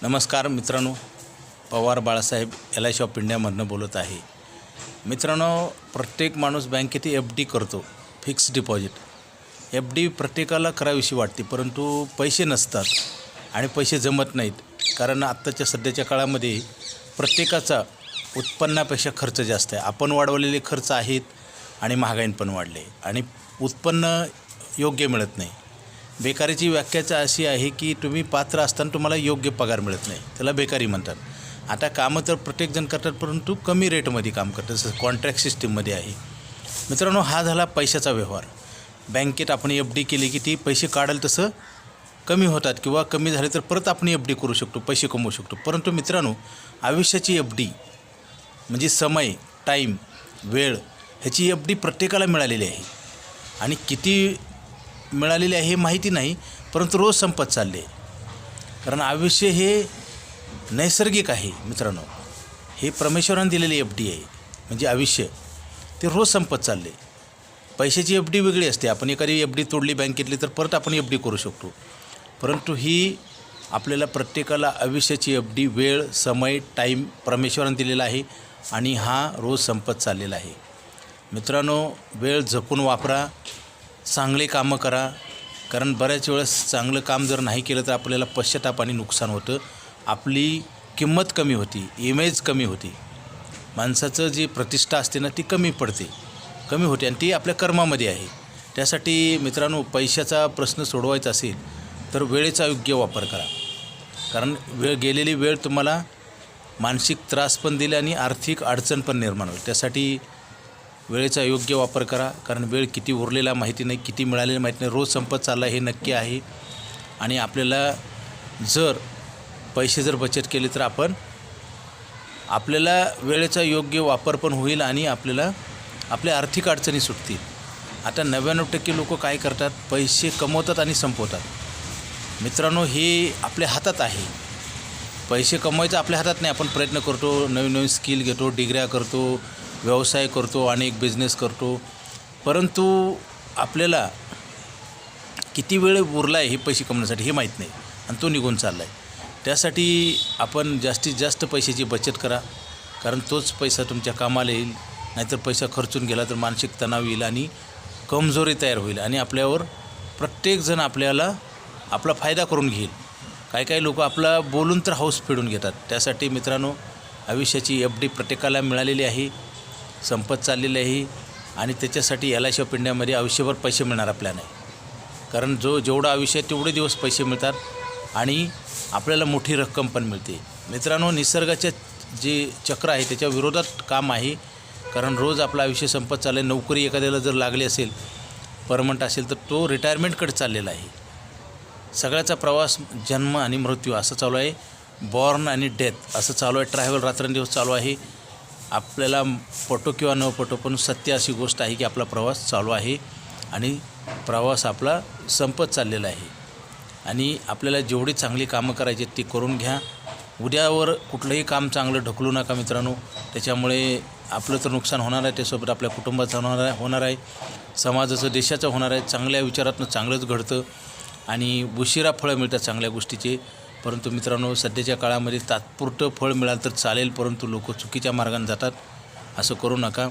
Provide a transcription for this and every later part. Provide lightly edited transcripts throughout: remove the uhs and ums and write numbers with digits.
नमस्कार मित्रांनो, Pawar Balasaheb LIC of इंडियामधनं बोलत आहे. मित्रांनो, प्रत्येक माणूस बँकेत FD करतो, फिक्स डिपॉझिट. FD प्रत्येकाला करावीशी वाटते, परंतु पैसे नसतात आणि पैसे जमत नाहीत. कारण आत्ताच्या सध्याच्या काळामध्ये प्रत्येकाचा उत्पन्नापेक्षा खर्च जास्त आहे. आपण वाढवलेले खर्च आहेत आणि महागाई पण वाढले आणि उत्पन्न योग्य मिळत नाही. बेकारीची व्याख्याच अशी आहे की तुम्ही पात्र असताना तुम्हाला योग्य पगार मिळत नाही, त्याला बेकारी म्हणतात. आता कामं तर प्रत्येकजण करतात, परंतु कमी रेटमध्ये काम करतात, जसं कॉन्ट्रॅक्ट सिस्टीममध्ये आहे. मित्रांनो, हा झाला पैशाचा व्यवहार. बँकेत आपण FD केली की ती पैसे काढाल तसं कमी होतात किंवा कमी झाले तर परत आपण FD करू शकतो, पैसे कमवू शकतो. परंतु मित्रांनो, आयुष्याची FD म्हणजे समय, टाईम, वेळ, ह्याची FD प्रत्येकाला मिळालेली आहे आणि किती मिळालेली आहे हे माहिती नाही, परंतु रोज संपत चालले. कारण आयुष्य हे नैसर्गिक आहे मित्रांनो. हे परमेश्वराने दिलेली FD आहे, म्हणजे आयुष्य ते रोज संपत चालले. पैशाची FD वेगळी असते. आपण एखादी FD तोडली बँकेतली तर परत आपण FD करू शकतो, परंतु ही आपल्याला प्रत्येकाला आयुष्याची FD वेळ, समय, टाईम परमेश्वराने दिलेला आहे आणि हा रोज संपत चाललेला आहे. मित्रांनो, वेळ जपून वापरा, चांगले कामं करा. कारण बऱ्याच वेळेस चांगलं काम जर नाही केलं तर आपल्याला पश्चाताप आणि नुकसान होतं. आपली किंमत कमी होती, इमेज कमी होती. माणसाचं जी प्रतिष्ठा असते ना ती कमी होते आणि ती आपल्या कर्मामध्ये आहे. त्यासाठी मित्रांनो, पैशाचा प्रश्न सोडवायचा असेल तर वेळेचा योग्य वापर करा. कारण गेलेली वेळ तुम्हाला मानसिक त्रास पण दिला आणि आर्थिक अडचण पण निर्माण होईल. त्यासाठी वेळेचा योग्य वापर करा. कारण वेळ किती उरलेला माहिती नाही, किती मिळालेला माहिती नाही, रोज संपत चालला हे नक्की आहे. आणि आपल्याला जर पैसे बचत केले तर आपल्याला वेळेचा योग्य वापर पण होईल आणि आपल्याला आपल्या आर्थिक अडचणी सुटतील. आता 99% लोक काय करतात, पैसे कमवतात आणि संपवतात. मित्रांनो, हे आपल्या हातात आहे. पैसे कमवायचं आपल्या हातात नाही. आपण प्रयत्न करतो, नवीन स्किल घेतो, डिग्र्या करतो, व्यवसाय करतो, अनेक बिझनेस करतो, परंतु आपल्याला किती वेळ उरला आहे हे पैसे कमवण्यासाठी हे माहीत नाही आणि तो निघून चालला आहे. त्यासाठी आपण जास्तीत जास्त पैशाची बचत करा. कारण तोच पैसा तुमच्या कामाला येईल. नाहीतर पैसा खर्चून गेला तर मानसिक तणाव येईल आणि कमजोरी तयार होईल आणि आपल्यावर प्रत्येकजण आपला फायदा करून घेईल. काही लोक आपला बोलून तर हौस फेडून घेतात. त्यासाठी मित्रांनो, आयुष्याची FD प्रत्येकाला मिळालेली आहे, संपत चाललेली आहे आणि त्याच्यासाठी LIC ऑफ इंडियामध्ये आयुष्यभर पैसे मिळणारा प्लॅन आहे. कारण जेवढं आयुष्य आहे तेवढे दिवस पैसे मिळतात आणि आपल्याला मोठी रक्कम पण मिळते. मित्रांनो, निसर्गाचे जे चक्र आहे त्याच्या विरोधात काम आहे. कारण रोज आपलं आयुष्य संपत चाललं आहे. नोकरी एखाद्याला जर लागली असेल, परमनंट असेल, तर तो रिटायरमेंटकडे चाललेला आहे. सगळ्याचा प्रवास जन्म आणि मृत्यू असं चालू आहे. बॉर्न आणि डेथ असं चालू आहे. ट्रॅव्हल रात्रंदिवस चालू आहे. आपल्याला पटो किंवा न पटो, पण सत्य अशी गोष्ट आहे की आपला प्रवास चालू आहे आणि प्रवास आपला संपत चाललेला आहे. आणि आपल्याला जेवढी चांगली कामं करायची ती करून घ्या. उद्यावर कुठलंही काम चांगलं ढकलू नका मित्रांनो. त्याच्यामुळे आपलं तर नुकसान होणार आहे, त्यासोबत आपल्या कुटुंबाचं होणार आहे, समाजाचं, देशाचं होणार आहे. चांगल्या विचारातून चांगलंच घडतं आणि उशिरा फळं मिळतात चांगल्या गोष्टीचे. परंतु मित्रांनो, सध्याच्या काळामध्ये तात्पुरतं फळ मिळालं तर चालेल, परंतु लोक चुकीच्या मार्गाने जातात. असं करू नका.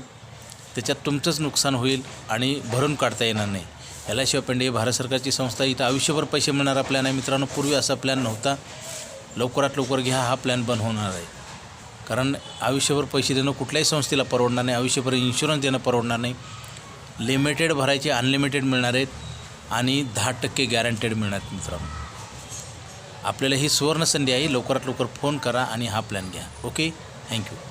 त्याच्यात तुमचंच नुकसान होईल आणि भरून काढता येणार नाही. LIC ऑफ इंडिया भारत सरकारची संस्था. इथं आयुष्यभर पैसे मिळणारा प्लॅन आहे मित्रांनो. पूर्वी असा प्लॅन नव्हता. लवकरात लवकर घ्या, हा प्लॅन बंद होणार आहे. कारण आयुष्यभर पैसे देणं कुठल्याही संस्थेला परवडणार नाही. आयुष्यभर इन्शुरन्स देणं परवडणार नाही. लिमिटेड भरायचे, अनलिमिटेड मिळणार आहेत आणि 10% गॅरंटेड मिळणार आहेत मित्रांनो. आपल्याला ही सुवर्णसंधी आहे. लवकरात लवकर फोन करा आणि हा प्लॅन घ्या. Okay, thank you.